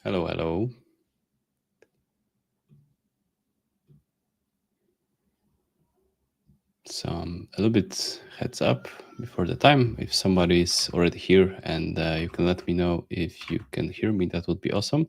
Hello, hello. A little bit heads up before the time. If somebody is already here and you can let me know if you can hear me, that would be awesome.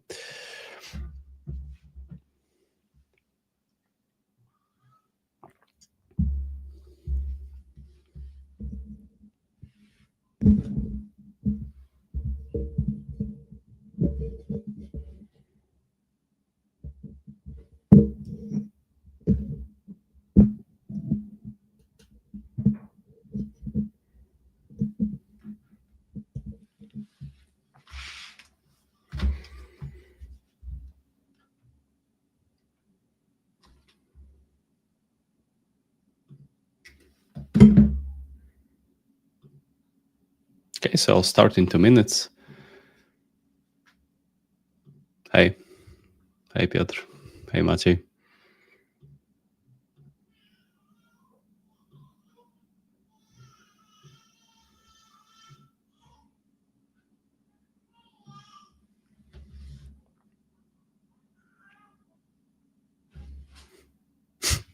Okay, so I'll start in 2 minutes. Hey, hey, Piotr. Hey, Maciej.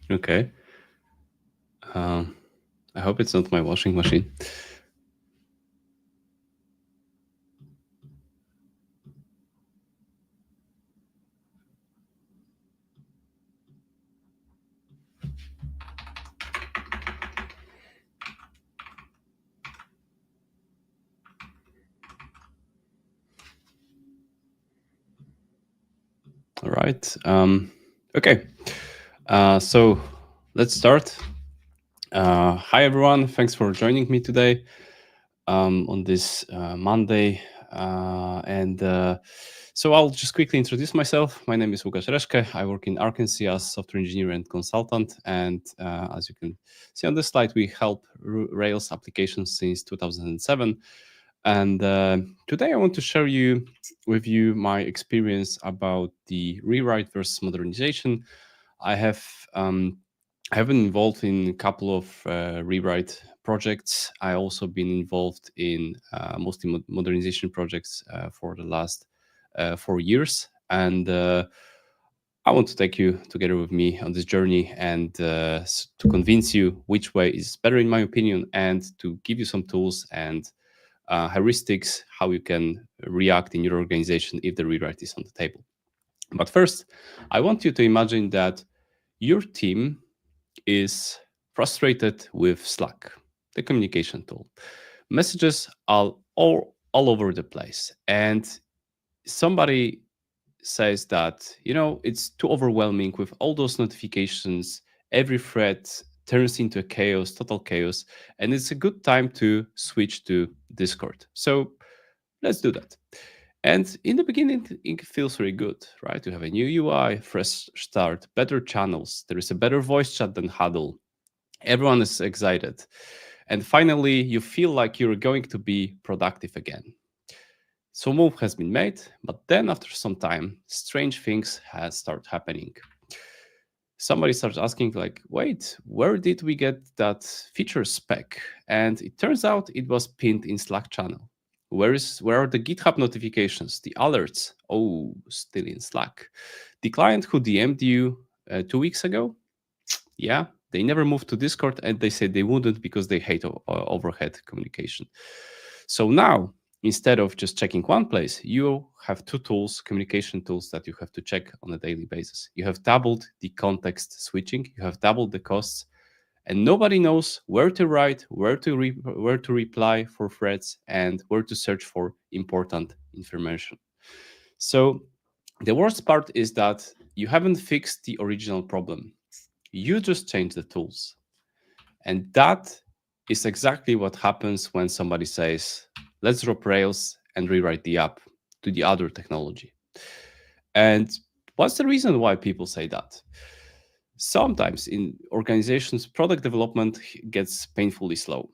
Okay. I hope it's not my washing machine. All right. Okay. So let's start. Hi, everyone. Thanks for joining me today on this Monday. So I'll just quickly introduce myself. My name is Łukasz Reszke. I work in Arkansas as software engineer and consultant. And as you can see on this slide, we help Rails applications since 2007. And today I want to share with you my experience about the rewrite versus modernization. I have um, I have been involved in a couple of rewrite projects. I also been involved in mostly modernization projects for the last 4 years, and I want to take you together with me on this journey and to convince you which way is better, in my opinion, and to give you some tools and heuristics how you can react in your organization if the rewrite is on the table. But first, I want you to imagine that your team is frustrated with Slack, the communication tool. Messages are all over the place. And somebody says that, it's too overwhelming with all those notifications. Every thread turns into a chaos, total chaos. And it's a good time to switch to Discord. So let's do that. And in the beginning, it feels very good, right? You have a new UI, fresh start, better channels. There is a better voice chat than Huddle. Everyone is excited. And finally, you feel like you're going to be productive again. So move has been made, but then after some time, strange things has start happening. Somebody starts asking like, wait, where did we get that feature spec? And it turns out it was pinned in Slack channel. Where are the GitHub notifications, the alerts? Oh, still in Slack. The client who DM'd you 2 weeks ago, yeah, they never moved to Discord, and they said they wouldn't because they hate overhead communication. So now, instead of just checking one place, you have two tools, communication tools that you have to check on a daily basis. You have doubled the context switching, you have doubled the costs, and nobody knows where to write, where to reply for threads, and where to search for important information. So the worst part is that you haven't fixed the original problem. You just change the tools. And that is exactly what happens when somebody says, let's drop Rails and rewrite the app to the other technology. And what's the reason why people say that? Sometimes in organizations, product development gets painfully slow.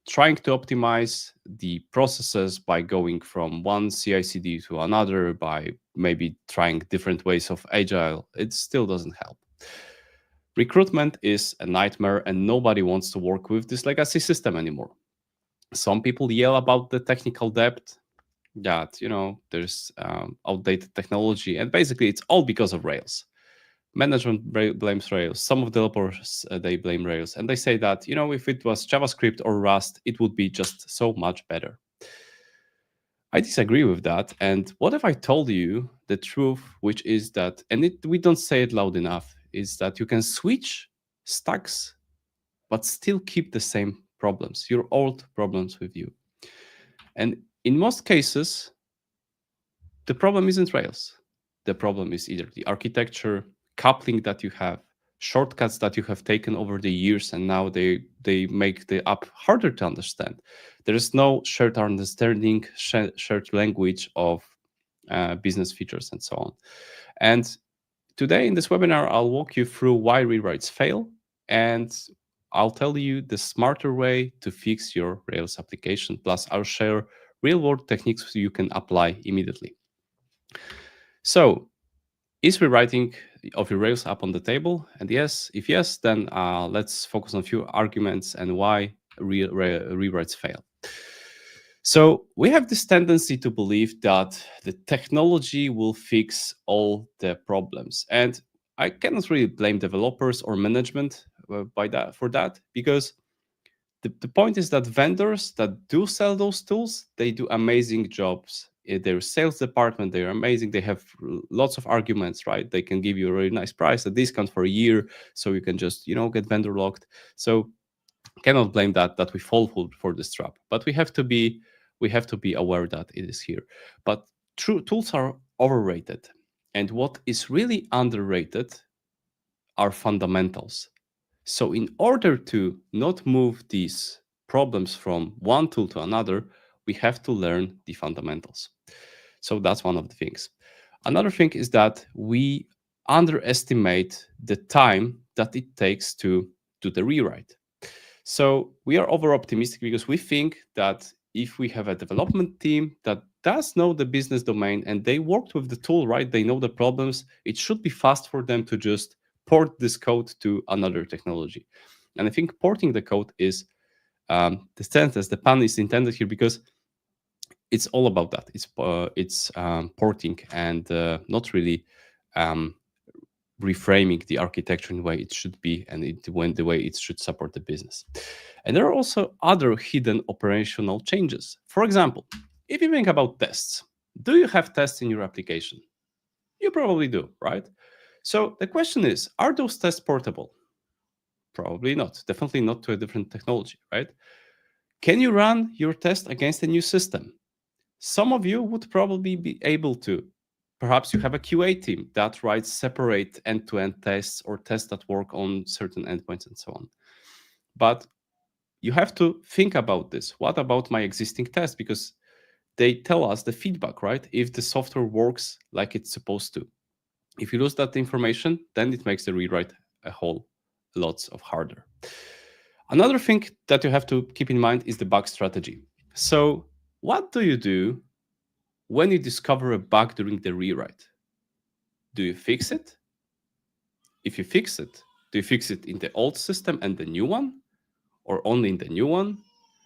Trying to optimize the processes by going from one CI/CD to another, by maybe trying different ways of agile, it still doesn't help. Recruitment is a nightmare, and nobody wants to work with this legacy system anymore. Some people yell about the technical debt. that there's outdated technology, and basically it's all because of Rails. Management blames Rails. Some of the developers they blame Rails, and they say that if it was JavaScript or Rust, it would be just so much better. I disagree with that. And what if I told you the truth, which is that, and we don't say it loud enough, is that you can switch stacks but still keep the same problems, your old problems with you. And in most cases, the problem isn't Rails. The problem is either the architecture, coupling that you have, shortcuts that you have taken over the years, and now they make the app harder to understand. There is no shared understanding, shared language of business features, and so on. And today in this webinar, I'll walk you through why rewrites fail, and I'll tell you the smarter way to fix your Rails application. Plus, I'll share real-world techniques you can apply immediately. So, is rewriting of your Rails app on the table? And yes, if yes, then let's focus on a few arguments and why rewrites fail. So we have this tendency to believe that the technology will fix all the problems, and I cannot really blame developers or management for that, because the point is that vendors that do sell those tools, they do amazing jobs. Their sales department, they're amazing. They have lots of arguments, right? They can give you a really nice price, a discount for a year, so you can just get vendor locked. So cannot blame that we fall for this trap. But we have to be aware that it is here. But true tools are overrated, and what is really underrated are fundamentals. So, in order to not move these problems from one tool to another, we have to learn the fundamentals. So, that's one of the things. Another thing is that we underestimate the time that it takes to do the rewrite. So, we are over optimistic because we think that if we have a development team that does know the business domain and they worked with the tool, right? They know the problems, it should be fast for them to just port this code to another technology. And I think porting the code is the sentence, the pun is intended here because it's all about that. It's porting and not really um, reframing the architecture in the way it should be and the way it should support the business. And there are also other hidden operational changes. For example, if you think about tests, do you have tests in your application? You probably do, right? So the question is, are those tests portable? Probably not. Definitely not to a different technology, right? Can you run your test against a new system? Some of you would probably be able to. Perhaps you have a QA team that writes separate end-to-end tests or tests that work on certain endpoints and so on. But you have to think about this. What about my existing tests? Because they tell us the feedback, right? If the software works like it's supposed to. If you lose that information, then it makes the rewrite a whole lots of harder. Another thing that you have to keep in mind is the bug strategy. So what do you do when you discover a bug during the rewrite? Do you fix it? If you fix it, do you fix it in the old system and the new one, or only in the new one?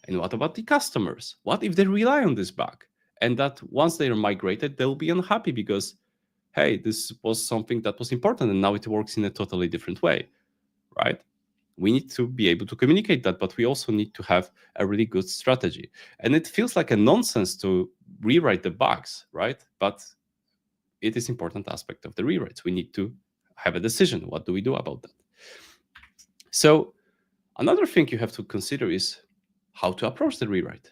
And what about the customers? What if they rely on this bug and that once they are migrated, they'll be unhappy because, hey, this was something that was important and now it works in a totally different way, right? We need to be able to communicate that, but we also need to have a really good strategy. And it feels like a nonsense to rewrite the bugs, right? But it is important aspect of the rewrites. We need to have a decision. What do we do about that? So another thing you have to consider is how to approach the rewrite.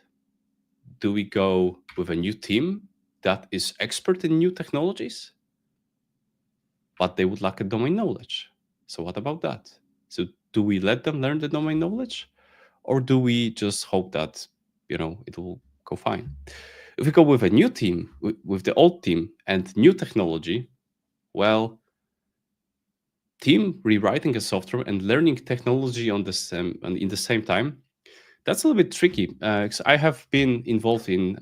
Do we go with a new team that is expert in new technologies, but they would lack a domain knowledge? So what about that? So do we let them learn the domain knowledge, or do we just hope that it will go fine? If we go with a new team, with the old team and new technology, well, team rewriting a software and learning technology in the same time, that's a little bit tricky. 'Cause I have been involved in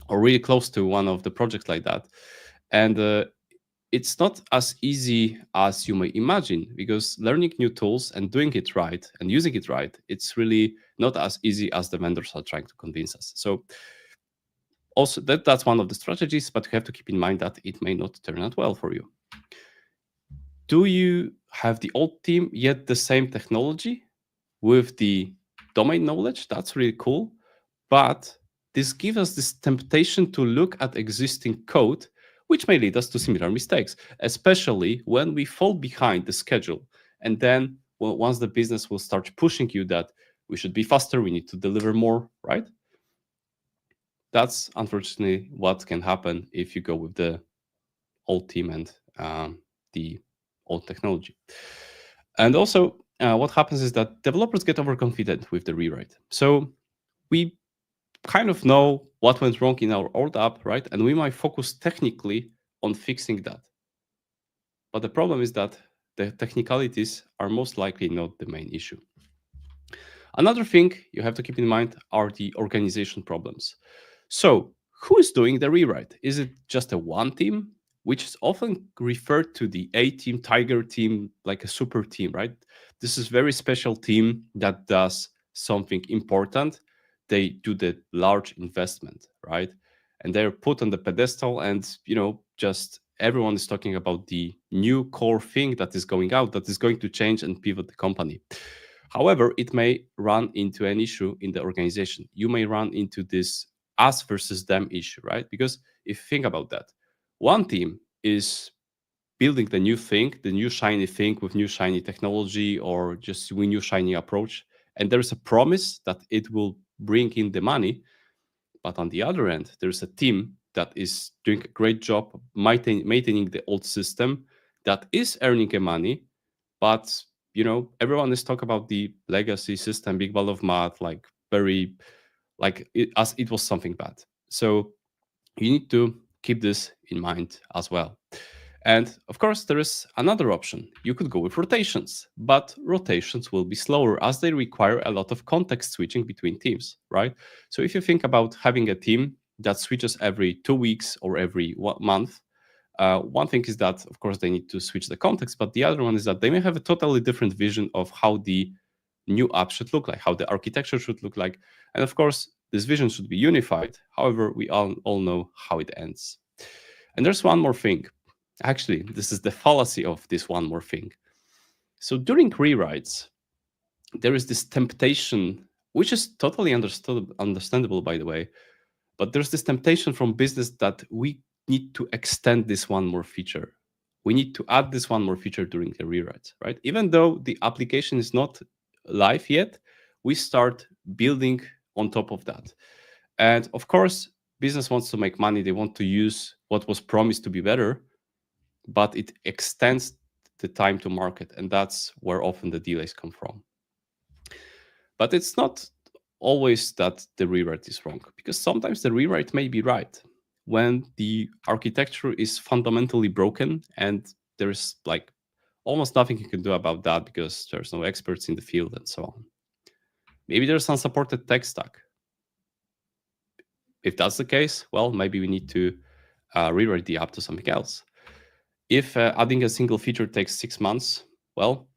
or really close to one of the projects like that, and it's not as easy as you may imagine, because learning new tools and doing it right and using it right, it's really not as easy as the vendors are trying to convince us. So Also, that's one of the strategies, but you have to keep in mind that it may not turn out well for you. Do you have the old team yet the same technology with the domain knowledge? That's really cool. But this gives us this temptation to look at existing code, which may lead us to similar mistakes, especially when we fall behind the schedule. And then once the business will start pushing you that we should be faster, we need to deliver more, right? That's unfortunately what can happen if you go with the old team and the old technology. And also, what happens is that developers get overconfident with the rewrite. So we kind of know what went wrong in our old app, right? And we might focus technically on fixing that. But the problem is that the technicalities are most likely not the main issue. Another thing you have to keep in mind are the organization problems. So, who is doing the rewrite? Is it just a one team, which is often referred to the A team, Tiger team, like a super team, right? This is very special team that does something important. They do the large investment, right? And they're put on the pedestal, and just everyone is talking about the new core thing that is going out, that is going to change and pivot the company. However, it may run into an issue in the organization. You may run into this us versus them issue, right? Because if you think about that, one team is building the new thing, the new shiny thing with new shiny technology or just with new shiny approach. And there's a promise that it will bring in the money. But on the other end, there's a team that is doing a great job maintaining the old system that is earning a money, but everyone is talking about the legacy system, big ball of mud, like very as it was something bad. So you need to keep this in mind as well. And of course, there is another option. You could go with rotations, but rotations will be slower as they require a lot of context switching between teams, right? So if you think about having a team that switches every 2 weeks or every month, one thing is that, of course, they need to switch the context, but the other one is that they may have a totally different vision of how the new app should look like, how the architecture should look like. And of course, this vision should be unified. However, we all know how it ends. And there's one more thing. Actually, this is the fallacy of this one more thing. So during rewrites, there is this temptation, which is totally understandable, by the way, but there's this temptation from business that we need to extend this one more feature. We need to add this one more feature during the rewrites, right? Even though the application is not live yet, we start building on top of that. And of course, business wants to make money. They want to use what was promised to be better, but it extends the time to market. And that's where often the delays come from. But it's not always that the rewrite is wrong, because sometimes the rewrite may be right when the architecture is fundamentally broken and there's like almost nothing you can do about that because there's no experts in the field and so on. Maybe there's unsupported tech stack. If that's the case, well, maybe we need to rewrite the app to something else. If adding a single feature takes 6 months, well,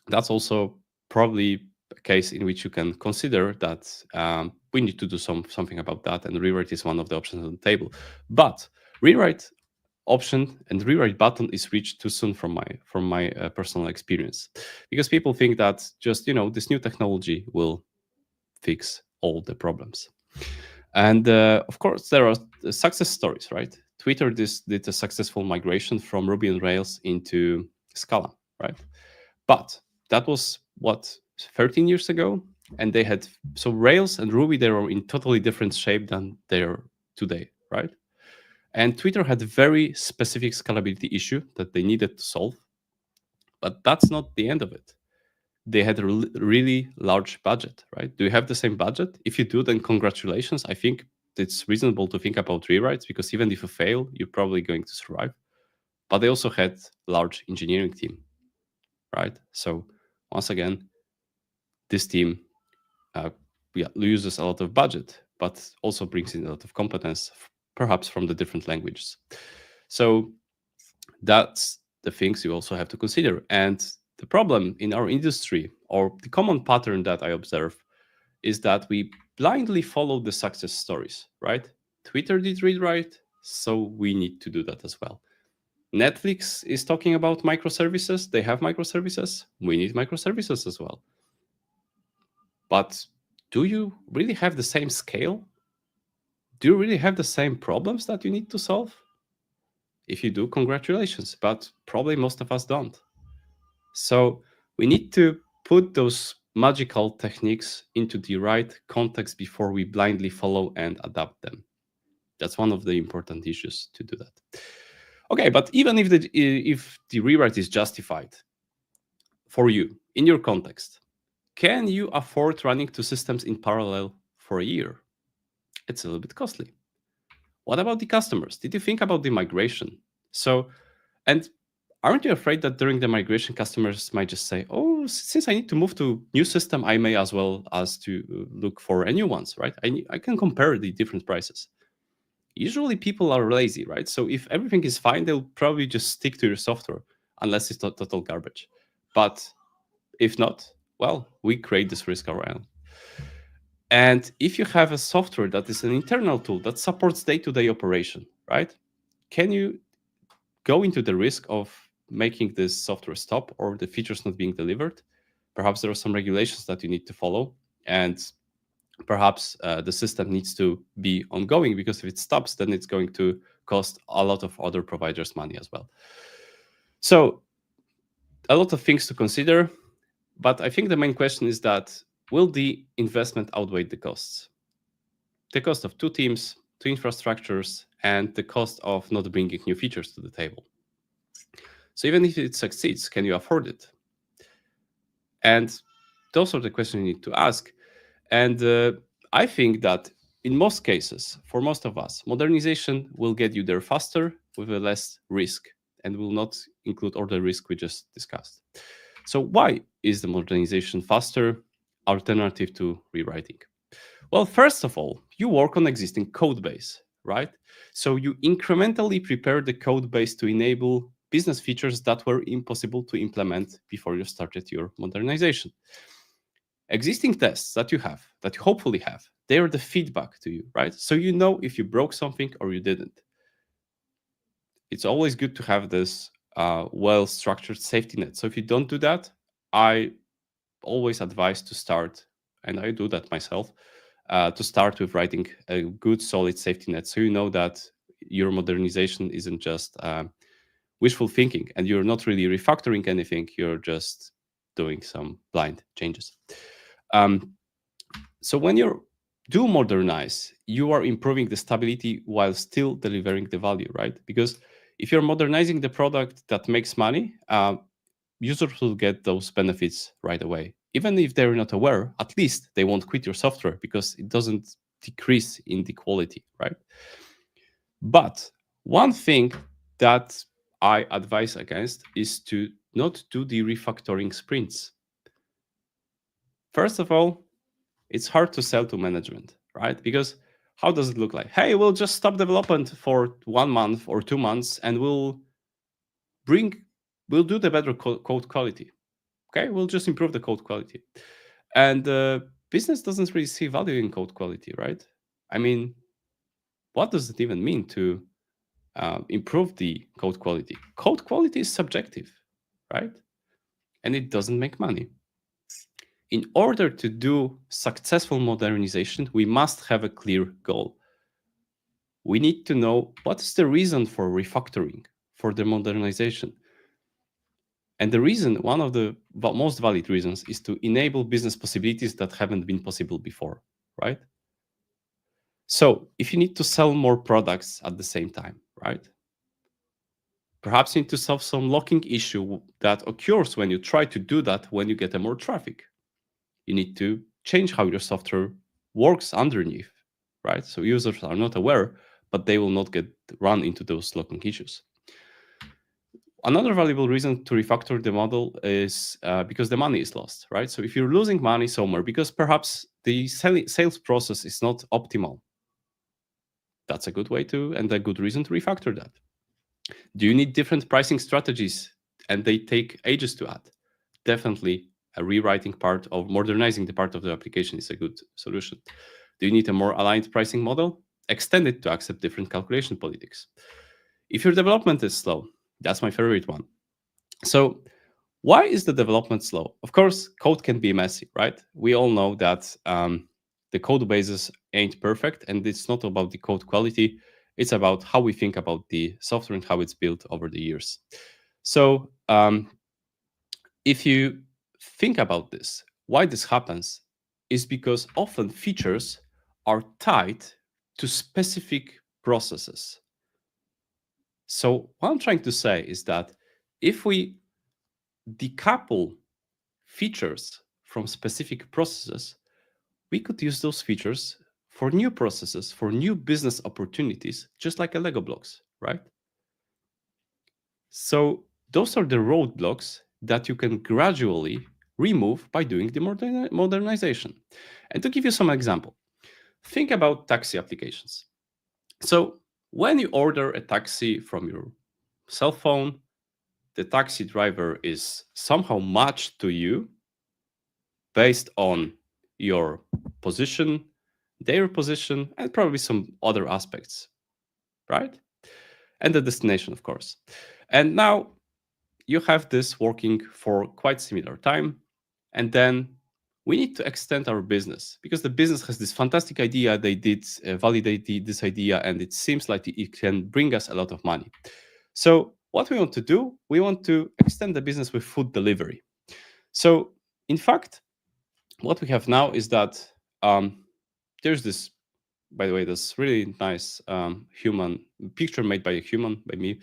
that's also probably a case in which you can consider that we need to do something about that, and rewrite is one of the options on the table. But rewrite option and rewrite button is reached too soon from my personal experience, because people think that just this new technology will fix all the problems. And of course, there are success stories, right? Twitter did a successful migration from Ruby on Rails into Scala, right? But that was what 13 years ago, and they had so Rails and Ruby, they were in totally different shape than they are today, right? And Twitter had a very specific scalability issue that they needed to solve, but that's not the end of it. They had a really large budget, right? Do you have the same budget? If you do, then congratulations. I think it's reasonable to think about rewrites, because even if you fail, you're probably going to survive. But they also had large engineering team, right? So once again, this team uses a lot of budget, but also brings in a lot of competence, perhaps from the different languages. So that's the things you also have to consider. And the problem in our industry, or the common pattern that I observe, is that we blindly follow the success stories, right? Twitter did rewrite, so we need to do that as well. Netflix is talking about microservices. They have microservices. We need microservices as well. But do you really have the same scale? Do you really have the same problems that you need to solve? If you do, congratulations, but probably most of us don't. So we need to put those magical techniques into the right context before we blindly follow and adapt them. That's one of the important issues to do that. Okay, but even if the rewrite is justified for you in your context, can you afford running two systems in parallel for a year? It's a little bit costly. What about the customers? Did you think about the migration? So, and aren't you afraid that during the migration, customers might just say, "Oh, since I need to move to new system, I may as well as to look for a new ones, right? I can compare the different prices." Usually, people are lazy, right? So if everything is fine, they'll probably just stick to your software, unless it's total garbage. But if not, well, we create this risk around. And if you have a software that is an internal tool that supports day-to-day operation, right? Can you go into the risk of making this software stop or the features not being delivered? Perhaps there are some regulations that you need to follow, and perhaps the system needs to be ongoing, because if it stops, then it's going to cost a lot of other providers money as well. So a lot of things to consider, but I think the main question is that will the investment outweigh the costs? The cost of two teams, two infrastructures, and the cost of not bringing new features to the table. So even if it succeeds, can you afford it? And those are the questions you need to ask. And I think that in most cases, for most of us, modernization will get you there faster with a less risk and will not include all the risk we just discussed. So why is the modernization faster alternative to rewriting? Well, first of all, you work on existing code base, right? So you incrementally prepare the code base to enable business features that were impossible to implement before you started your modernization. Existing tests that you have, that you hopefully have, they are the feedback to you, right? So you know if you broke something or you didn't. It's always good to have this well-structured safety net. So if you don't do that, I always advise to start, and I do that myself, to start with writing a good, solid safety net. So you know that your modernization isn't just wishful thinking and you're not really refactoring anything, you're just doing some blind changes. So when you do modernize, you are improving the stability while still delivering the value, right? Because if you're modernizing the product that makes money, users will get those benefits right away. Even if they're not aware, at least they won't quit your software because it doesn't decrease in the quality, right? But one thing that I advise against is to not do the refactoring sprints. First of all, it's hard to sell to management, right? Because how does it look like? Hey, we'll just stop development for 1 month or 2 months and we'll do the better code quality. Okay, we'll just improve the code quality. And business doesn't really see value in code quality, right? I mean, what does it even mean to improve the code quality? Code quality is subjective, right? And it doesn't make money. In order to do successful modernization, we must have a clear goal. We need to know what is the reason for refactoring, for the modernization. And the reason, one of the most valid reasons, is to enable business possibilities that haven't been possible before, right? So if you need to sell more products at the same time, right? Perhaps you need to solve some locking issue that occurs when you try to do that when you get more traffic. You need to change how your software works underneath, right? So users are not aware, but they will not get run into those locking issues. Another valuable reason to refactor the model is because the money is lost, right? So if you're losing money somewhere because perhaps the sales process is not optimal, that's a good way to, and a good reason to refactor that. Do you need different pricing strategies and they take ages to add? Definitely a rewriting part of modernizing the part of the application is a good solution. Do you need a more aligned pricing model? extend it to accept different calculation politics. If your development is slow, that's my favorite one. So why is the development slow? Of course, code can be messy, right? We all know that the code bases ain't perfect, and it's not about the code quality. It's about how we think about the software and how it's built over the years. So if you think about this, why this happens is because often features are tied to specific processes. So what I'm trying to say is that if we decouple features from specific processes, we could use those features for new processes, for new business opportunities, just like a Lego blocks, right? So those are the roadblocks that you can gradually remove by doing the modernization. And to give you some example, think about taxi applications. So when you order a taxi from your cell phone, the taxi driver is somehow matched to you based on your position, their position, and probably some other aspects, right? And the destination, of course. And now you have this working for quite similar time. And then we need to extend our business because the business has this fantastic idea. They did validate this idea, and it seems like it can bring us a lot of money. So what we want to do, we want to extend the business with food delivery. So in fact, what we have now is that there's this, by the way, this really nice human picture made by a human, by me,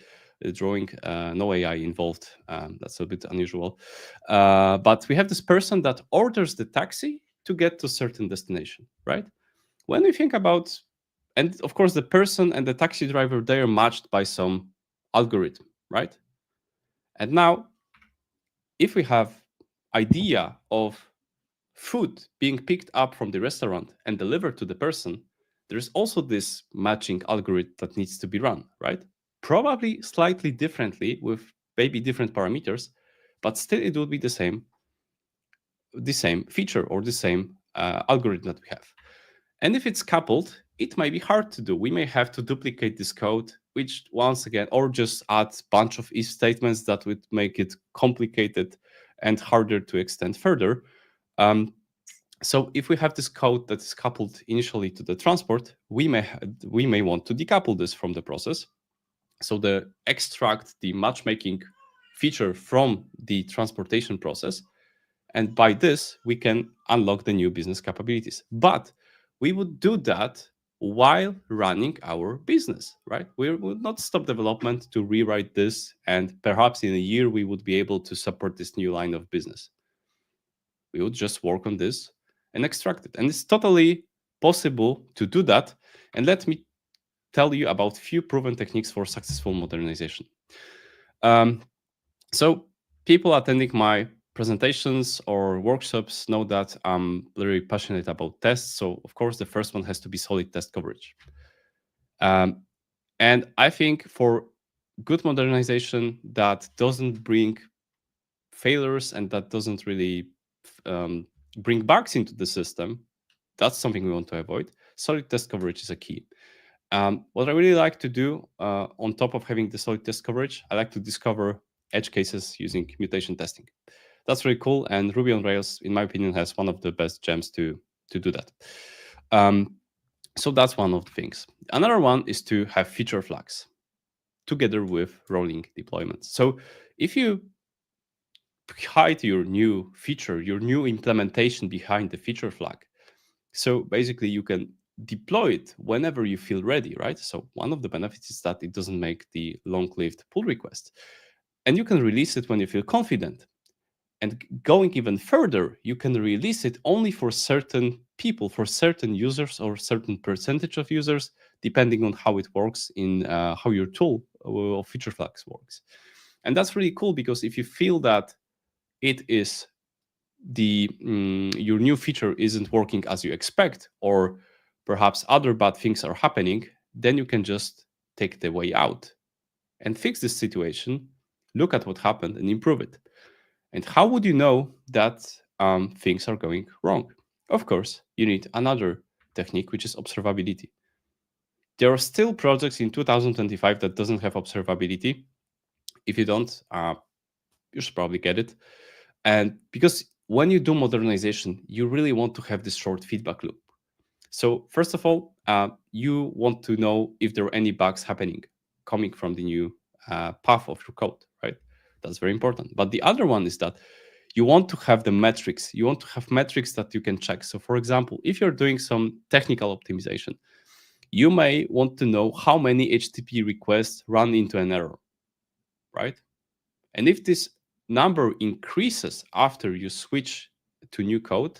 drawing, no AI involved. That's a bit unusual. But we have this person that orders the taxi to get to a certain destination, right? When we think about, and of course, the person and the taxi driver, they are matched by some algorithm, right? And now, if we have idea of food being picked up from the restaurant and delivered to the person, there's also this matching algorithm that needs to be run, right? Probably slightly differently with maybe different parameters, but still it will be the same feature or the same algorithm that we have. And if it's coupled, it might be hard to do. We may have to duplicate this code, which once again, or just add a bunch of if statements that would make it complicated and harder to extend further. So if we have this code that is coupled initially to the transport, we may want to decouple this from the process. So extract the matchmaking feature from the transportation process, and by this we can unlock the new business capabilities. But we would do that while running our business, right? We would not stop development to rewrite this, and perhaps in a year we would be able to support this new line of business. We would just work on this and extract it. And it's totally possible to do that. And let me tell you about few proven techniques for successful modernization. So people attending my presentations or workshops know that I'm very passionate about tests. So of course, the first one has to be solid test coverage. And I think for good modernization that doesn't bring failures and that doesn't really bring bugs into the system, that's something we want to avoid. Solid test coverage is a key. What I really like to do on top of having the solid test coverage, I like to discover edge cases using mutation testing. That's really cool. And Ruby on Rails, in my opinion, has one of the best gems to do that. So that's one of the things. Another one is to have feature flags together with rolling deployments. So if you hide your new feature, your new implementation behind the feature flag, so basically you can deploy it whenever you feel ready, right? So one of the benefits is that it doesn't make the long-lived pull request. And you can release it when you feel confident. And going even further, you can release it only for certain people, for certain users or certain percentage of users, depending on how it works in how your tool of feature flags works. And that's really cool because if you feel that it is your new feature isn't working as you expect, or perhaps other bad things are happening, then you can just take the way out and fix this situation, look at what happened and improve it. And how would you know that things are going wrong? Of course, you need another technique, which is observability. There are still projects in 2025 that doesn't have observability. If you don't, you should probably get it. And because when you do modernization, you really want to have this short feedback loop. So first of all, you want to know if there are any bugs happening coming from the new path of your code, right? That's very important. But the other one is that you want to have the metrics. You want to have metrics that you can check. So for example, if you're doing some technical optimization, you may want to know how many HTTP requests run into an error, right? And if this number increases after you switch to new code,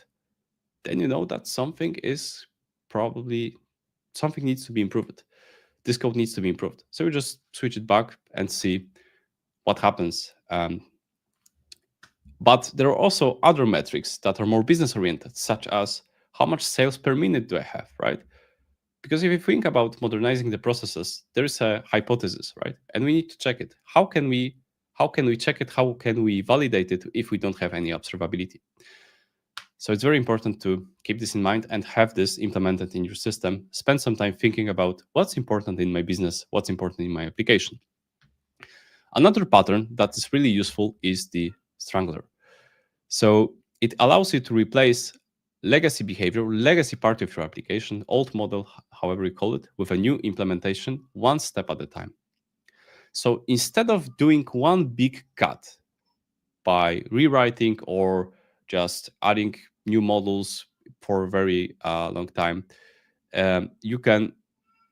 then you know that something is probably something needs to be improved. This code needs to be improved. So we just switch it back and see what happens. But there are also other metrics that are more business oriented, such as how much sales per minute do I have, right? Because if you think about modernizing the processes, there is a hypothesis, right? And we need to check it. How can we check it? How can we validate it if we don't have any observability? So it's very important to keep this in mind and have this implemented in your system. Spend some time thinking about what's important in my business, what's important in my application. Another pattern that is really useful is the strangler. So it allows you to replace legacy behavior, legacy part of your application, old model, however you call it, with a new implementation, one step at a time. So instead of doing one big cut by rewriting or just adding new models for a very long time, you can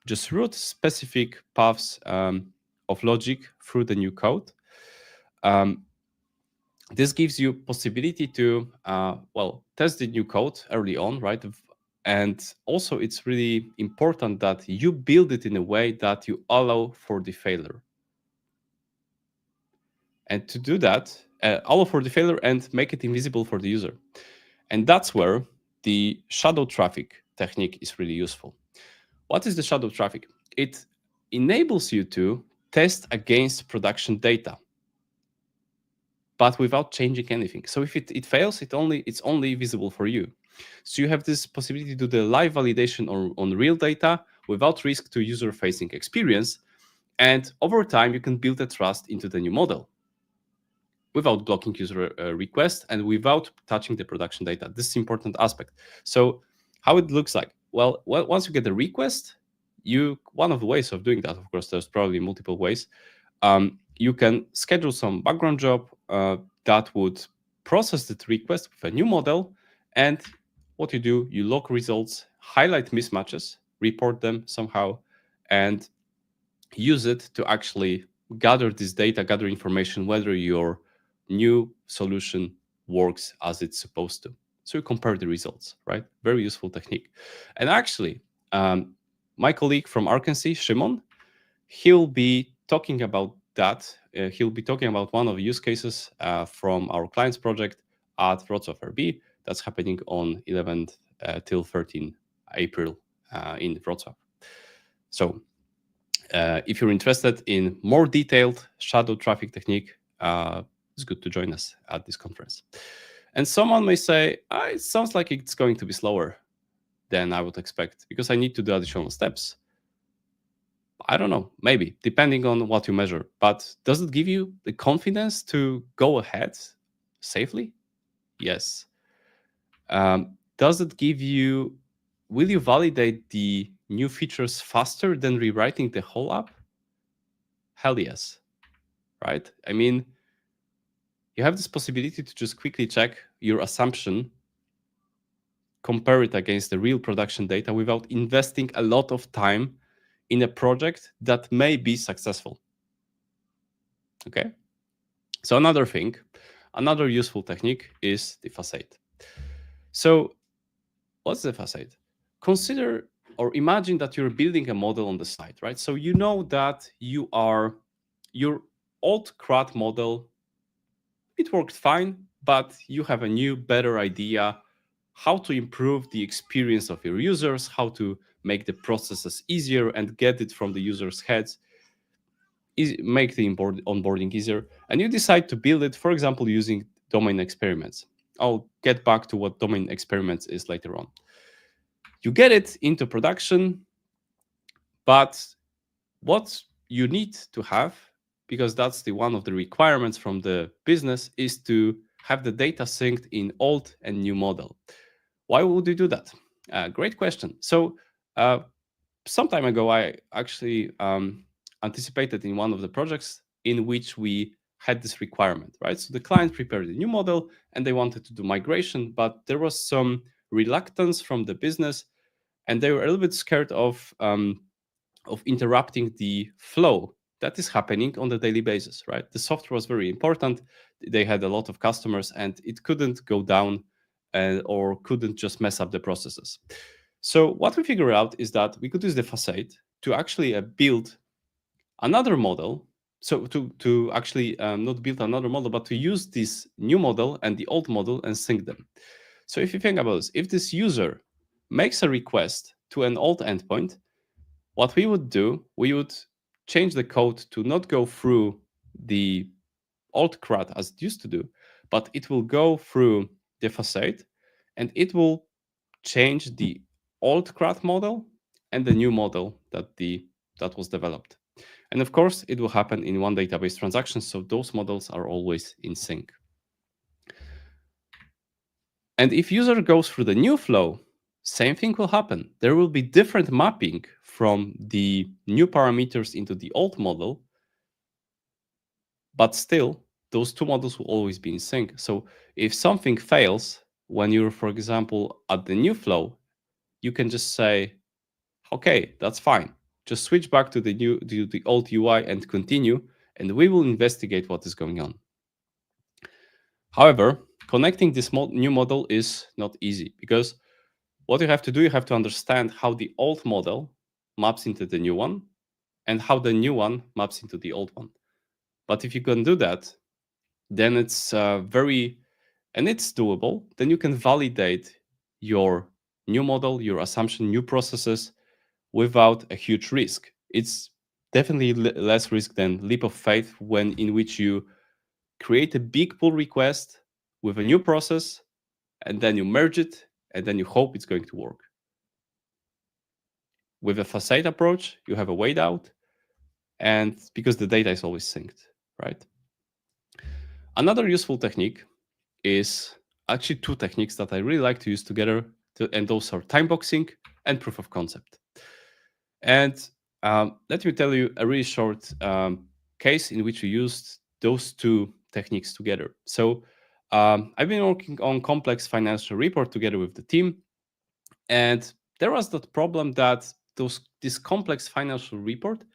just route specific paths of logic through the new code. Um, this gives you possibility to test the new code early on, right? And also it's really important that you build it in a way that you allow for the failure. And to do that, allow for the failure and make it invisible for the user. And that's where the shadow traffic technique is really useful. What is the shadow traffic? It enables you to test against production data, but without changing anything. So if it fails, it's only visible for you. So you have this possibility to do the live validation on real data without risk to user-facing experience. And over time, you can build a trust into the new model without blocking user requests and without touching the production data. This is an important aspect. So how it looks like? Well, once you get the request, one of the ways of doing that, of course, there's probably multiple ways. You can schedule some background job that would process the request with a new model. And what you do, you log results, highlight mismatches, report them somehow, and use it to actually gather this data, gather information, whether your new solution works as it's supposed to. So you compare the results, right? Very useful technique. And actually, my colleague from Arkansas, Shimon, he'll be talking about that. He'll be talking about one of the use cases from our client's project at Wrocław RB that's happening on 11th till 13 April in Wrocław. So if you're interested in more detailed shadow traffic technique, it's good to join us at this conference. And someone may say, it sounds like it's going to be slower than I would expect because I need to do additional steps. I don't know, maybe, depending on what you measure. But does it give you the confidence to go ahead safely? Yes. Does it give you, will you validate the new features faster than rewriting the whole app? Hell yes, right? I mean, you have this possibility to just quickly check your assumption, compare it against the real production data without investing a lot of time in a project that may be successful. Okay. So another useful technique is the facade. So what's the facade? Consider or imagine that you're building a model on the side, right? So you know that your old CRUD model, it worked fine, but you have a new, better idea how to improve the experience of your users, how to make the processes easier and get it from the users' heads, make the onboarding easier. And you decide to build it, for example, using domain experiments. I'll get back to what domain experiments is later on. You get it into production, But what you need to have, because that's the one of the requirements from the business, is to have the data synced in old and new model. Why would you do that? Great question. So uh, some time ago, I actually anticipated in one of the projects in which we had this requirement, right? So the client prepared a new model and they wanted to do migration, but there was some reluctance from the business, and they were a little bit scared of interrupting the flow that is happening on the daily basis, right? The software was very important. They had a lot of customers, and it couldn't go down or couldn't just mess up the processes. So what we figured out is that we could use the facade to actually build another model. So to actually not build another model, but to use this new model and the old model and sync them. So if you think about this, if this user makes a request to an old endpoint, what we would do, we would change the code to not go through the old CRUD as it used to do, but it will go through the facade and it will change the old CRUD model and the new model that was developed. And of course, it will happen in one database transaction, so those models are always in sync. And if user goes through the new flow, same thing will happen. There will be different mapping from the new parameters into the old model, but still, those two models will always be in sync. So if something fails when you're, for example, at the new flow, you can just say, okay, that's fine. Just switch back to the old UI and continue, and we will investigate what is going on. However, connecting this new model is not easy, because what you have to do, you have to understand how the old model maps into the new one and how the new one maps into the old one. But if you can do that, then it's it's doable. Then you can validate your new model, your assumption, new processes without a huge risk. It's definitely less risk than leap of faith, when in which you create a big pull request with a new process and then you merge it and then you hope it's going to work. With a facade approach, you have a wait out, and because the data is always synced, right? Another useful technique is actually two techniques that I really like to use together, and those are time boxing and proof of concept. And let me tell you a really short case in which we used those two techniques together. So I've been working on complex financial report together with the team, and there was that problem that this complex financial report,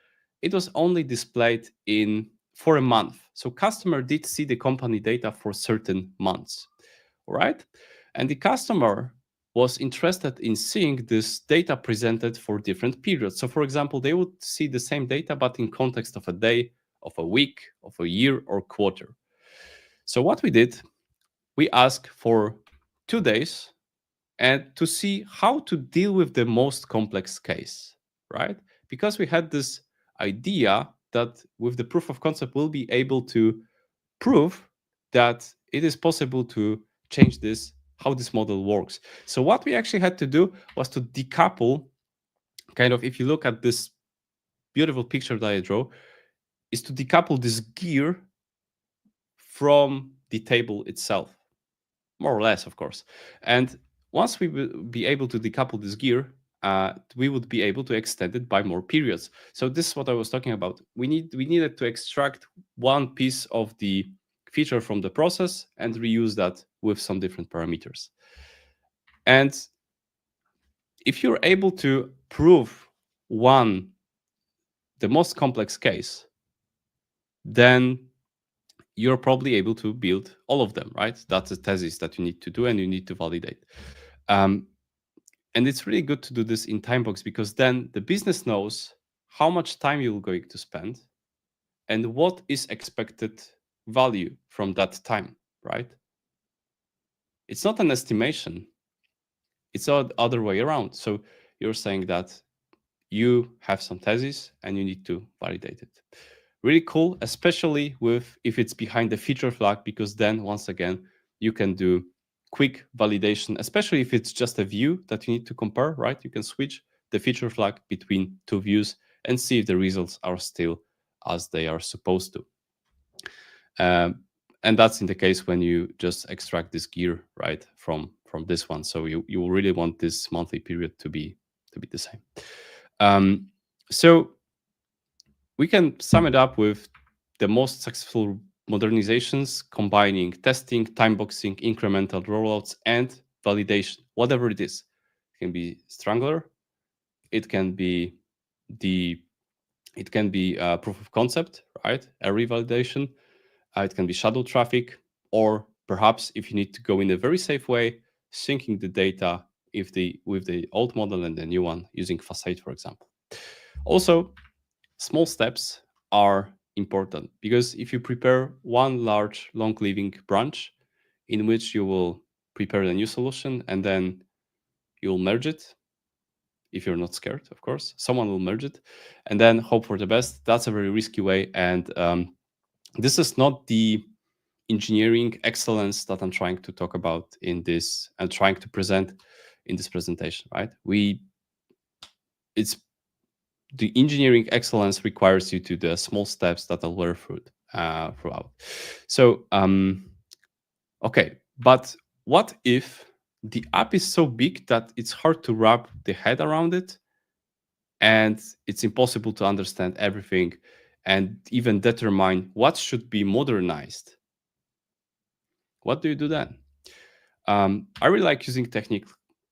it was only displayed in for a month. So customer did see the company data for certain months, all right? And the customer was interested in seeing this data presented for different periods. So for example, they would see the same data, but in context of a day, of a week, of a year, or quarter. So what we did, we asked for 2 days and to see how to deal with the most complex case, right? Because we had this idea that with the proof of concept, we'll be able to prove that it is possible to change this, how this model works. So what we actually had to do was to decouple, kind of, if you look at this beautiful picture that I draw, is to decouple this gear from the table itself, more or less, of course. And once we will be able to decouple this gear, we would be able to extend it by more periods. So this is what I was talking about. We needed to extract one piece of the feature from the process and reuse that with some different parameters. And if you're able to prove the most complex case, then you're probably able to build all of them, right? That's a thesis that you need to do and you need to validate. Um, and it's really good to do this in Timebox, because then the business knows how much time you're going to spend and what is expected value from that time, right? It's not an estimation. It's the other way around. So you're saying that you have some thesis and you need to validate it. Really cool, especially with if it's behind the feature flag, because then once again, you can do quick validation, especially if it's just a view that you need to compare, right? You can switch the feature flag between two views and see if the results are still as they are supposed to. Um, and that's in the case when you just extract this gear right from this one. So you really want this monthly period to be the same. Um, so we can sum it up with the most successful modernizations combining testing, time boxing, incremental rollouts, and validation, whatever it is. It can be Strangler, it can be the it can be proof of concept, right? A revalidation. It can be shadow traffic, or perhaps if you need to go in a very safe way, syncing the data if the with the old model and the new one using Facade, for example. Also, small steps are important because if you prepare one large long living branch in which you will prepare the new solution and then you'll merge it, if you're not scared, of course, someone will merge it and then hope for the best. That's a very risky way. And this is not the engineering excellence that I'm trying to talk about in this and trying to present in this presentation, right? It's the engineering excellence requires you to the small steps that I'll wear throughout. So, okay, but what if the app is so big that it's hard to wrap the head around it, and it's impossible to understand everything, and even determine what should be modernized? What do you do then? I really like using technique,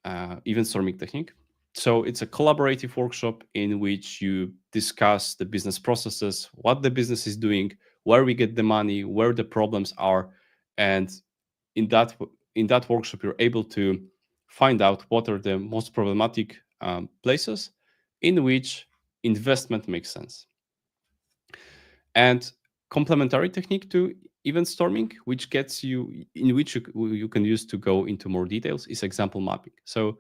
event storming technique. So it's a collaborative workshop in which you discuss the business processes, what the business is doing, where we get the money, where the problems are, and in that in that workshop you're able to find out what are the most problematic places in which investment makes sense. And complementary technique to event storming, which gets you in which you can use to go into more details, is example mapping. So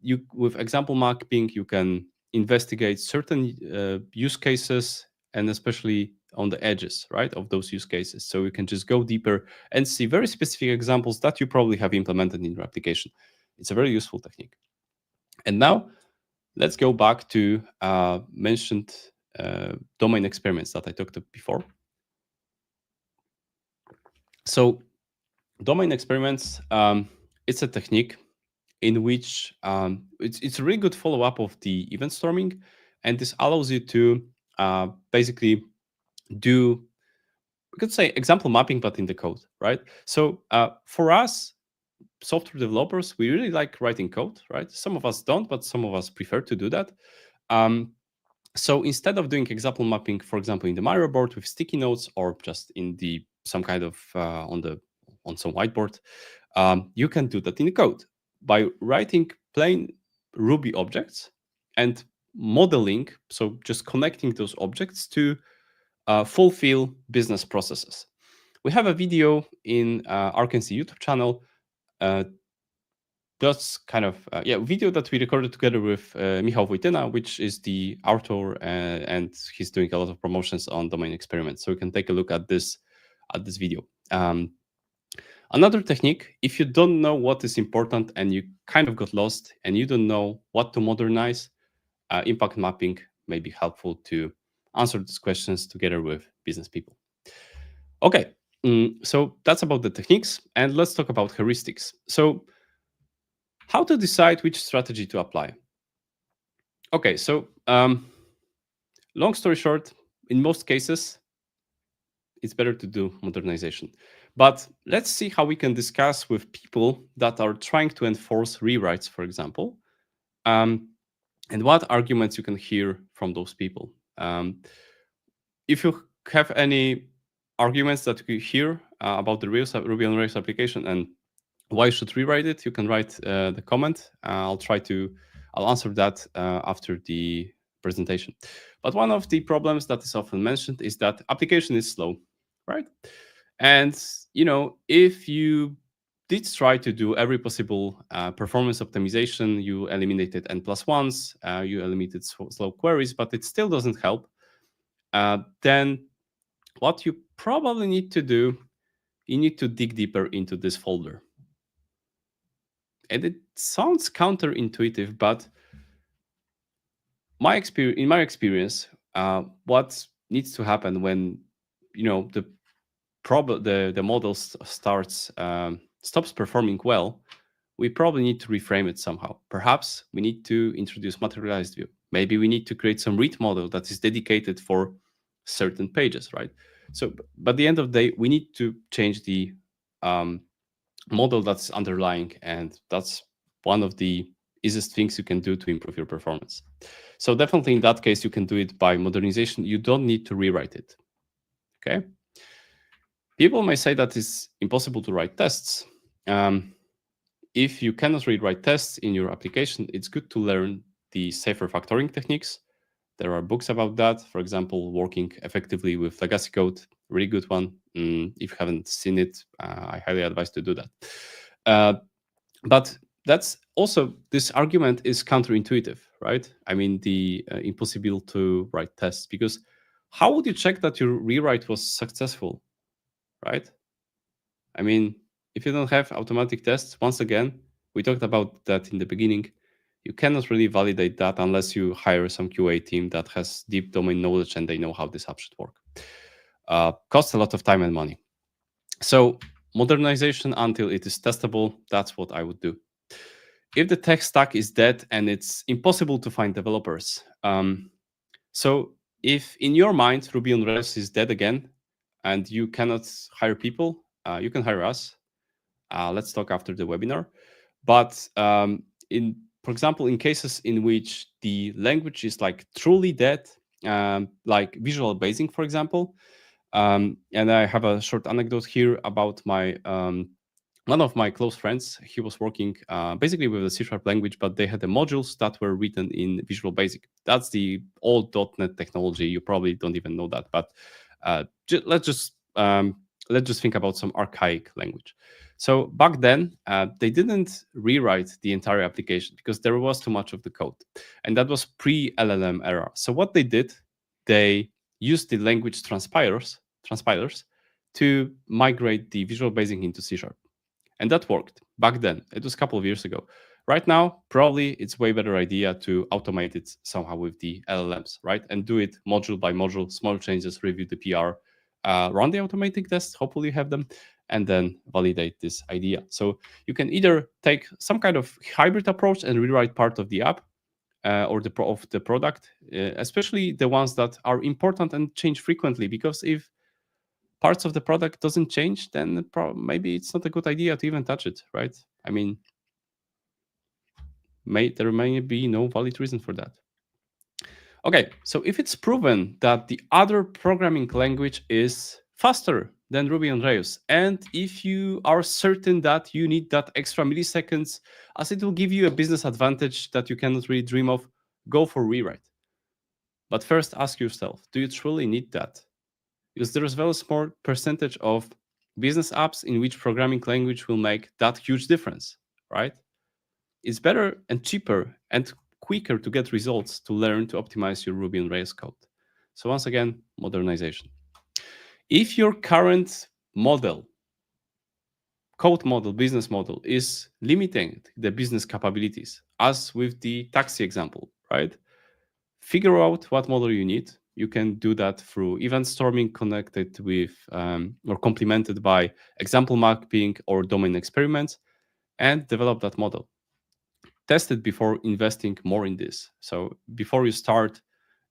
you with example mapping you can investigate certain use cases, and especially on the edges, right, of those use cases, so you can just go deeper and see very specific examples that you probably have implemented in your application. It's a very useful technique. And now let's go back to mentioned domain experiments that I talked about before. So domain experiments, it's a technique in which it's a really good follow-up of the event storming, and this allows you to basically do, we could say, example mapping, but in the code, right? So for us, software developers, we really like writing code, right? Some of us don't, but some of us prefer to do that. So instead of doing example mapping, for example, in the Miro board with sticky notes or just in the some kind of on some whiteboard, you can do that in the code by writing plain Ruby objects and modeling. So just connecting those objects to fulfill business processes. We have a video in Arkansas YouTube channel. That's kind of video that we recorded together with Michał Wojtyna, which is the author, and he's doing a lot of promotions on domain experiments. So you can take a look at this video. Another technique, if you don't know what is important and you kind of got lost and you don't know what to modernize, impact mapping may be helpful to answer these questions together with business people. Okay, so that's about the techniques, and let's talk about heuristics. So how to decide which strategy to apply? Okay, so long story short, in most cases, it's better to do modernization. But let's see how we can discuss with people that are trying to enforce rewrites, for example, and what arguments you can hear from those people. If you have any arguments that you hear about the Ruby on Rails application and why you should rewrite it, you can write the comment. I'll answer that after the presentation. But one of the problems that is often mentioned is that application is slow, right? And if you did try to do every possible performance optimization, you eliminated n+1s, you eliminated slow queries, but it still doesn't help. Then what you probably need to do, you need to dig deeper into this folder. And it sounds counterintuitive, but In my experience, what needs to happen when the the model starts stops performing well, we probably need to reframe it somehow. Perhaps we need to introduce materialized view. Maybe we need to create some read model that is dedicated for certain pages, right? So, but at the end of the day, we need to change the um, model that's underlying, and that's one of the easiest things you can do to improve your performance. So definitely in that case, you can do it by modernization. You don't need to rewrite it. Okay. People may say that it's impossible to write tests. Um, if you cannot rewrite tests in your application, it's good to learn the safer factoring techniques. There are books about that. For example, working effectively with legacy code, really good one. If you haven't seen it, I highly advise to do that. Uh, but that's also, this argument is counterintuitive, right? I mean, the impossible to write tests, because how would you check that your rewrite was successful, right? I mean, if you don't have automatic tests, once again, we talked about that in the beginning, you cannot really validate that unless you hire some QA team that has deep domain knowledge and they know how this app should work. Costs a lot of time and money. So modernization until it is testable, that's what I would do. If the tech stack is dead and it's impossible to find developers, so if in your mind Ruby on Rails is dead again and you cannot hire people, you can hire us. Let's talk after the webinar. But for example, in cases in which the language is like truly dead, like Visual Basic, for example, and I have a short anecdote here about my one of my close friends. He was working basically with the C# language, but they had the modules that were written in Visual Basic. That's the old .NET technology. You probably don't even know that, but let's just think about some archaic language. So back then, they didn't rewrite the entire application because there was too much of the code, and that was pre-LLM era. So what they did, they used the language transpilers to migrate the Visual Basic into C#. And that worked back then. It was a couple of years ago. Right now, probably it's way better idea to automate it somehow with the LLMs, right? And do it module by module, small changes, review the PR, run the automatic tests, hopefully you have them, and then validate this idea. So you can either take some kind of hybrid approach and rewrite part of the app, or of the product, especially the ones that are important and change frequently. Because if parts of the product doesn't change, then maybe it's not a good idea to even touch it, right? I mean, there may be no valid reason for that. Okay, so if it's proven that the other programming language is faster than Ruby on Rails, and if you are certain that you need that extra milliseconds, as it will give you a business advantage that you cannot really dream of, go for rewrite. But first ask yourself, do you truly need that? Because there is a very small percentage of business apps in which programming language will make that huge difference, right? It's better and cheaper and quicker to get results to learn to optimize your Ruby on Rails code. So once again, modernization. If your current model, code model, business model is limiting the business capabilities, as with the taxi example, right? Figure out what model you need. You can do that through event storming connected with or complemented by example mapping or domain experiments, and develop that model. Test it before investing more in this. So before you start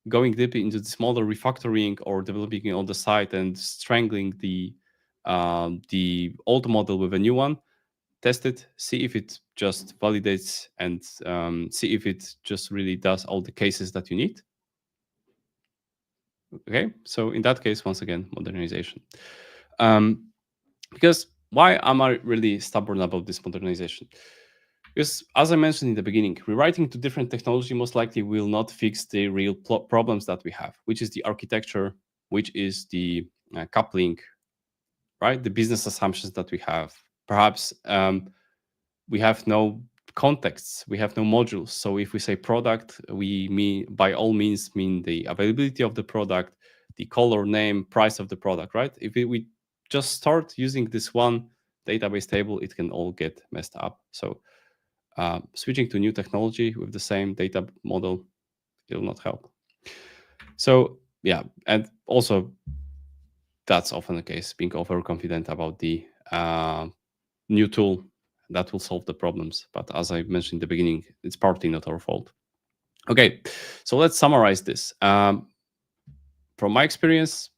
going deep into this model refactoring or developing it on the side and strangling the old model with a new one, test it, see if it just validates, and see if it just really does all the cases that you need. Okay, so in that case, once again, modernization. Because why am I really stubborn about this modernization? Because as I mentioned in the beginning, rewriting to different technology most likely will not fix the real problems that we have, which is the architecture, which is the coupling, right? The business assumptions that we have. Perhaps we have no contexts, we have no modules. So if we say product, we mean by all means mean the availability of the product, the color, name, price of the product, right? If we just start using this one database table, it can all get messed up. So switching to new technology with the same data model it will not help. So yeah, and also that's often the case, being overconfident about the new tool that will solve the problems. But as I mentioned in the beginning, it's partly not our fault. Okay, so let's summarize this. From my experience,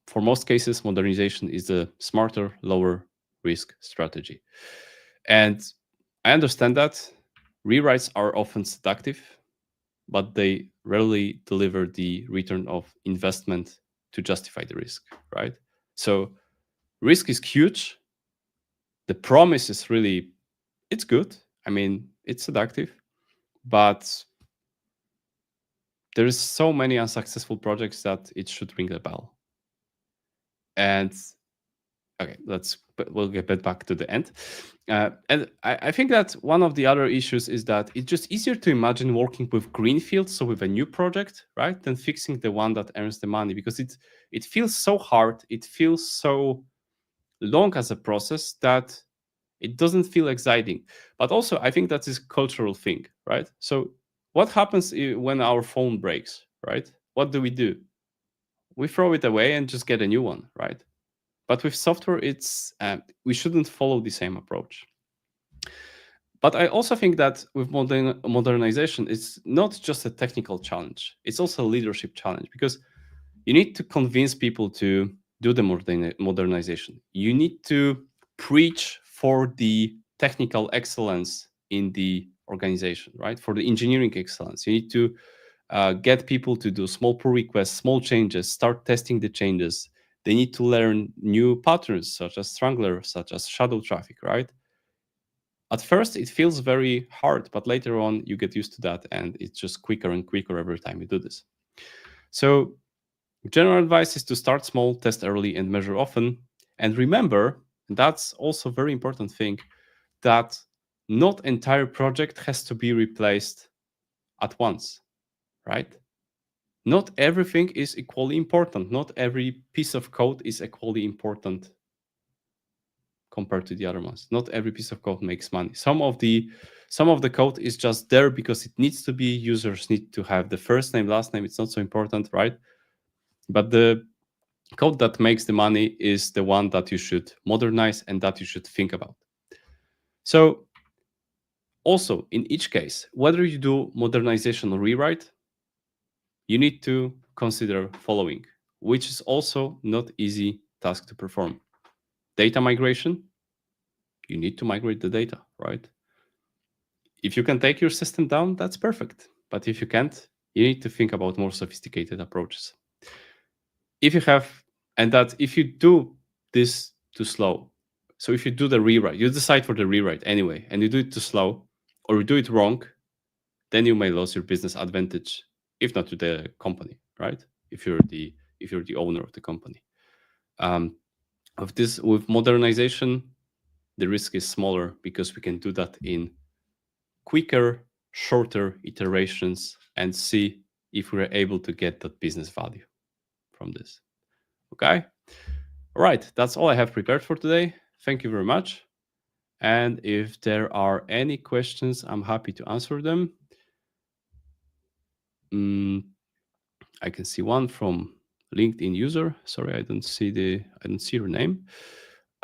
for most cases, modernization is a smarter, lower risk strategy. And I understand that rewrites are often seductive, but they rarely deliver the return of investment to justify the risk, right? So risk is huge. The promise is really, it's good. I mean, it's seductive, but there is so many unsuccessful projects that it should ring a bell. And okay, we'll get back to the end. And I think that one of the other issues is that it's just easier to imagine working with greenfield, so with a new project, right, than fixing the one that earns the money, because it feels so hard, it feels so long as a process that it doesn't feel exciting. But also, I think that is a cultural thing, right? So what happens when our phone breaks, right? What do? We throw it away and just get a new one, right? But with software, it's we shouldn't follow the same approach. But I also think that with modernization, it's not just a technical challenge; it's also a leadership challenge, because you need to convince people to do the modernization. You need to preach for the technical excellence in the organization, right? For the engineering excellence, you need to get people to do small pull requests, small changes, start testing the changes. They need to learn new patterns, such as strangler, such as shadow traffic, right? At first, it feels very hard, but later on, you get used to that, and it's just quicker and quicker every time you do this. So, general advice is to start small, test early, and measure often. And remember, and that's also a very important thing, that not entire project has to be replaced at once, right? Not everything is equally important. Not every piece of code is equally important compared to the other ones. Not every piece of code makes money. Some of the code is just there because it needs to be. Users need to have the first name, last name. It's not so important, right? But the code that makes the money is the one that you should modernize and that you should think about. So also, in each case, whether you do modernization or rewrite, you need to consider following, which is also not easy task to perform. Data migration, you need to migrate the data, right? If you can take your system down, that's perfect. But if you can't, you need to think about more sophisticated approaches. If you have, and that if you do this too slow, so if you do the rewrite, you decide for the rewrite anyway, and you do it too slow, or you do it wrong, then you may lose your business advantage, if not to the company, right? If you're the owner of the company. With modernization, the risk is smaller because we can do that in quicker, shorter iterations and see if we're able to get that business value from this. Okay. All right. That's all I have prepared for today. Thank you very much. And if there are any questions, I'm happy to answer them. I can see one from LinkedIn user. Sorry, I don't see your name.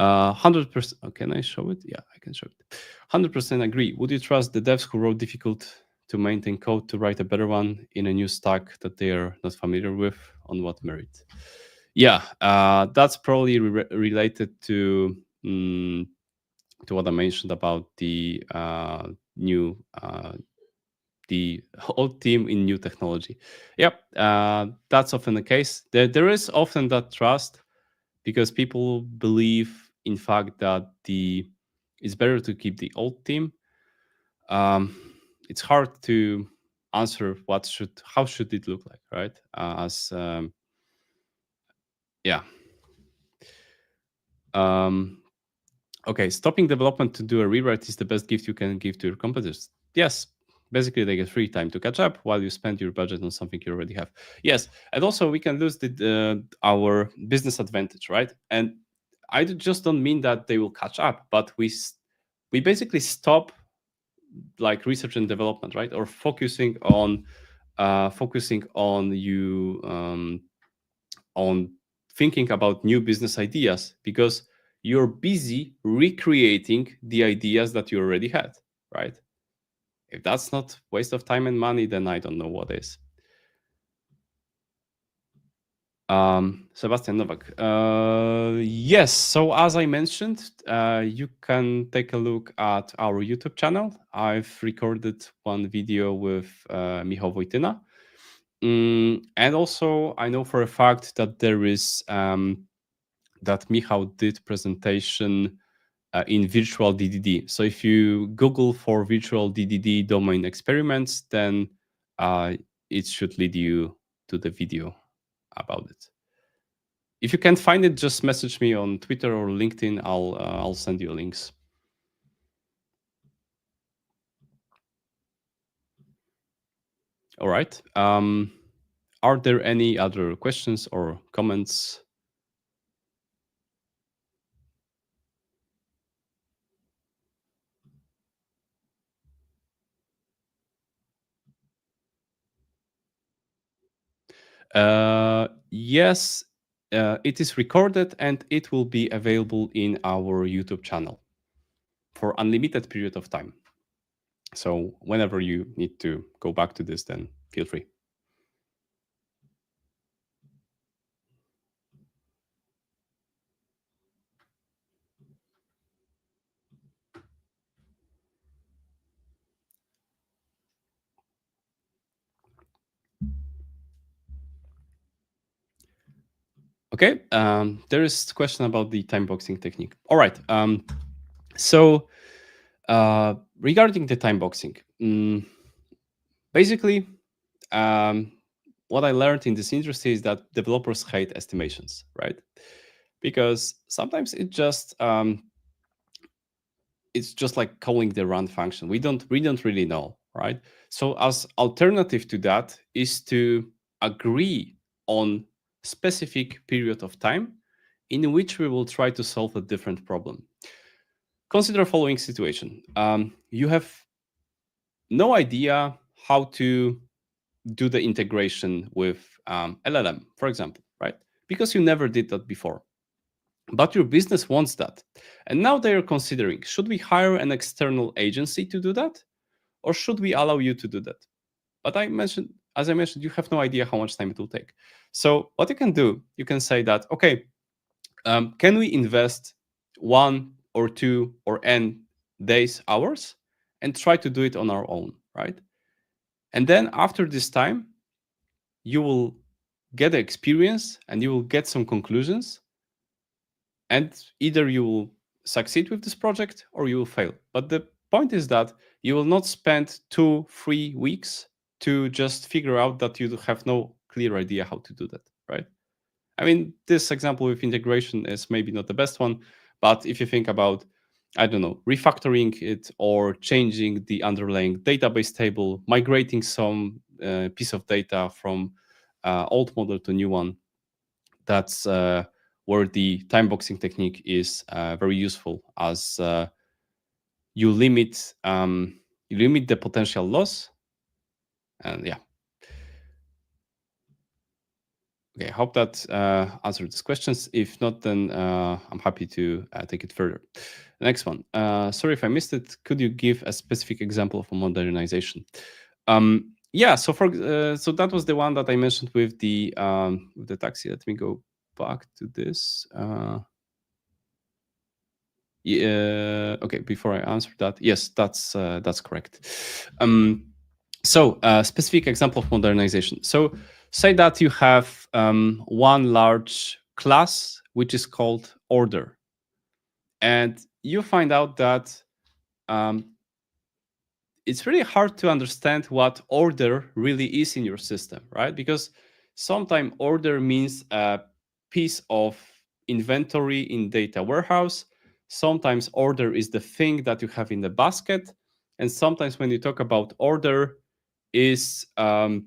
100%. Oh, can I show it? Yeah, I can show it. 100% agree. Would you trust the devs who wrote difficult to maintain code to write a better one in a new stack that they are not familiar with? On what merit? Yeah, that's probably related to what I mentioned about the new the whole team in new technology. Yep, that's often the case. There is often that trust because people believe, in fact, that it's better to keep the old team. It's hard to answer how should it look like, right? Yeah. Okay, stopping development to do a rewrite is the best gift you can give to your competitors. Yes, basically they get free time to catch up while you spend your budget on something you already have. Yes, and also we can lose our business advantage, right? And I just don't mean that they will catch up, but we basically stop like research and development, right? Or focusing on focusing on thinking about new business ideas, because you're busy recreating the ideas that you already had, right? If that's not waste of time and money, then I don't know what is. Sebastian Novak. Yes, so as I mentioned, you can take a look at our YouTube channel. I've recorded one video with Michał Wojtyna. And also, I know for a fact that there is that Michał did presentation in virtual DDD. So if you Google for virtual DDD domain experiments, then it should lead you to the video about it. If you can't find it, just message me on Twitter or LinkedIn. I'll send you links. All right. Are there any other questions or comments? Yes, it is recorded and it will be available in our YouTube channel for unlimited period of time. So whenever you need to go back to this, then feel free. Okay, there is a question about the time boxing technique. All right, so regarding the time boxing, basically, what I learned in this industry is that developers hate estimations, right? Because sometimes it's just like calling the run function. We don't really know, right? So as alternative to that is to agree on specific period of time in which we will try to solve a different problem. Consider following situation. You have no idea how to do the integration with LLM, for example, right? Because you never did that before. But your business wants that. And now they are considering, should we hire an external agency to do that? Or should we allow you to do that? But as I mentioned, you have no idea how much time it will take. So what you can do, you can say that, okay, can we invest 1 or 2 or n days, hours, and try to do it on our own, right? And then after this time, you will get the experience and you will get some conclusions, and either you will succeed with this project or you will fail. But the point is that you will not spend 2-3 weeks to just figure out that you have no clear idea how to do that, right? I mean, this example with integration is maybe not the best one, but if you think about, I don't know, refactoring it or changing the underlying database table, migrating some piece of data from old model to new one, that's where the time boxing technique is very useful, as you limit the potential loss. And yeah. Okay, I hope that answered these questions. If not, then I'm happy to take it further. The next one. Sorry if I missed it. Could you give a specific example of a modernization? Yeah, so so that was the one that I mentioned with the taxi. Let me go back to this. Yeah, okay, before I answer that, yes, that's correct. So specific example of modernization. So say that you have one large class which is called order, and you find out that it's really hard to understand what order really is in your system, right? Because sometimes order means a piece of inventory in data warehouse. Sometimes order is the thing that you have in the basket, and sometimes when you talk about order, is the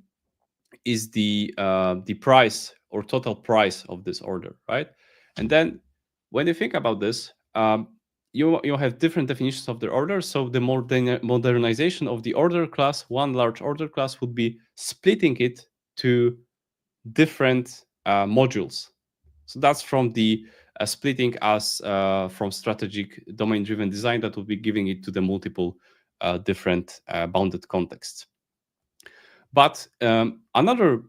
price or total price of this order, right? And then when you think about this, you have different definitions of the order. So the modernization of the order class, one large order class, would be splitting it to different modules. So that's from the splitting as from strategic domain-driven design that would be giving it to the multiple different bounded contexts. But another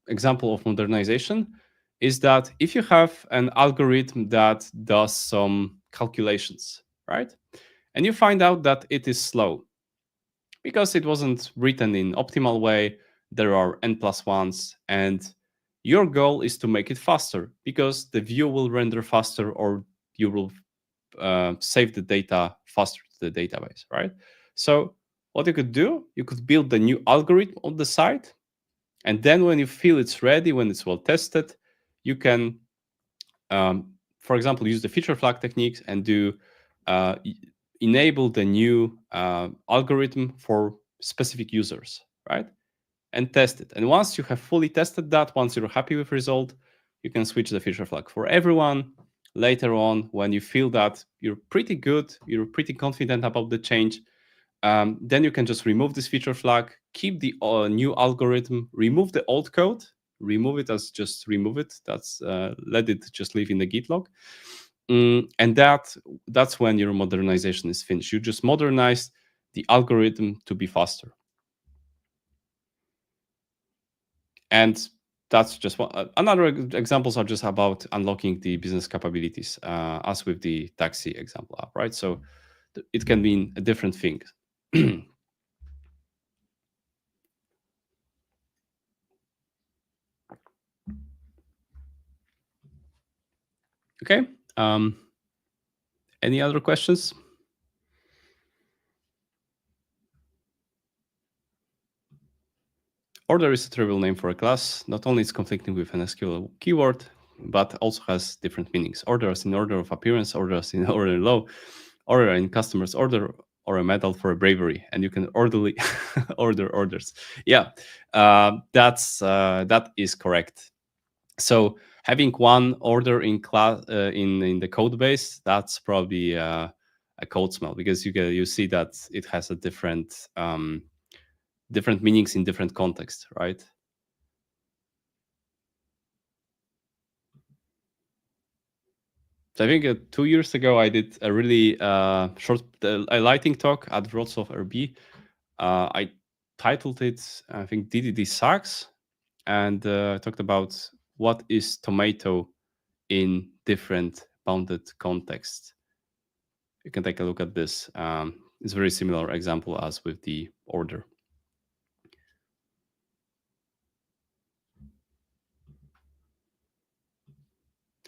example of modernization is that if you have an algorithm that does some calculations, right? And you find out that it is slow because it wasn't written in optimal way, there are n plus ones, and your goal is to make it faster because the view will render faster or you will save the data faster to the database, right? So what you could do, you could build the new algorithm on the side, and then when you feel it's ready, when it's well tested, you can, for example, use the feature flag techniques and do enable the new algorithm for specific users, right? And test it. And once you have fully tested that, once you're happy with result, you can switch the feature flag for everyone. Later on, when you feel that you're pretty good, you're pretty confident about the change, then you can just remove this feature flag, keep the new algorithm, remove the old code, remove it as just remove it. That's let it just live in the Git log. And that's when your modernization is finished. You just modernize the algorithm to be faster. And that's just one. Another examples are just about unlocking the business capabilities, as with the taxi example app, right? So it can mean a different thing. Okay. Any other questions? Order is a trivial name for a class. Not only is conflicting with an SQL keyword, but also has different meanings. Order as in order of appearance, order as in order in law, order in customer's order, or a medal for a bravery. And you can orderly order orders. Yeah, that is correct. So having one order in class in the code base, that's probably a code smell because you see that it has a different meanings in different contexts, right? So I think 2 years ago I did a really short a lighting talk at Wrocław RB. I titled it, I think, DDD sucks, and talked about what is tomato in different bounded contexts. You can take a look at this. It's a very similar example as with the order.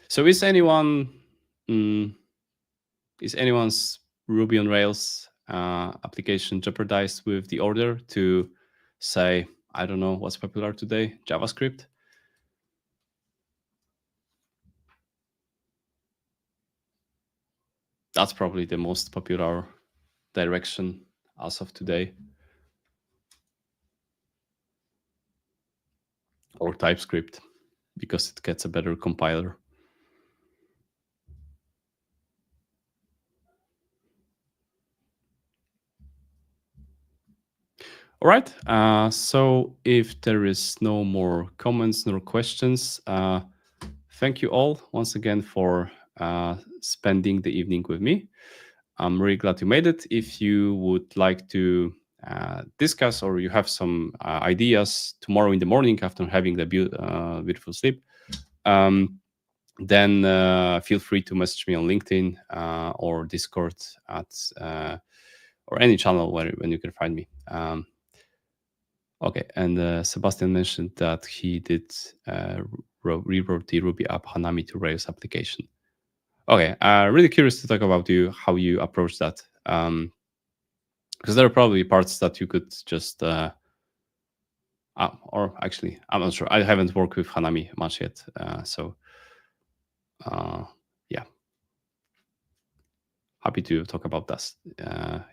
So is anyone's Ruby on Rails application jeopardized with the order to say, I don't know what's popular today, JavaScript? That's probably the most popular direction as of today. Or TypeScript, because it gets a better compiler. All right. So if there is no more comments nor questions, thank you all once again for spending the evening with me. I'm really glad you made it. If you would like to discuss or you have some ideas tomorrow in the morning after having the beautiful sleep, then feel free to message me on LinkedIn or Discord or any channel when you can find me. Okay, and Sebastian mentioned that he did rewrote the Ruby app Hanami to Rails application. Okay, really curious to talk about how you approach that, because there are probably parts that you could just, or actually, I'm not sure. I haven't worked with Hanami much yet, so yeah, happy to talk about that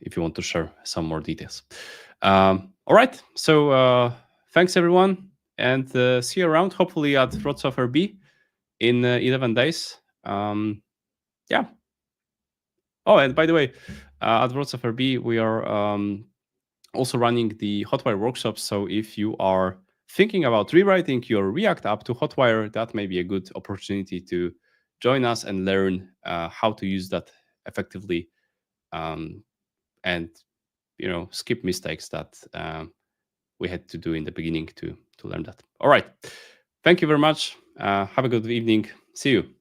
if you want to share some more details. All right, so thanks everyone, and see you around. Hopefully at Wrocław RB in 11 days. Yeah. Oh, and by the way, at Worlds of RB, we are also running the Hotwire workshops. So if you are thinking about rewriting your React app to Hotwire, that may be a good opportunity to join us and learn how to use that effectively, and skip mistakes that we had to do in the beginning to learn that. All right. Thank you very much. Have a good evening. See you.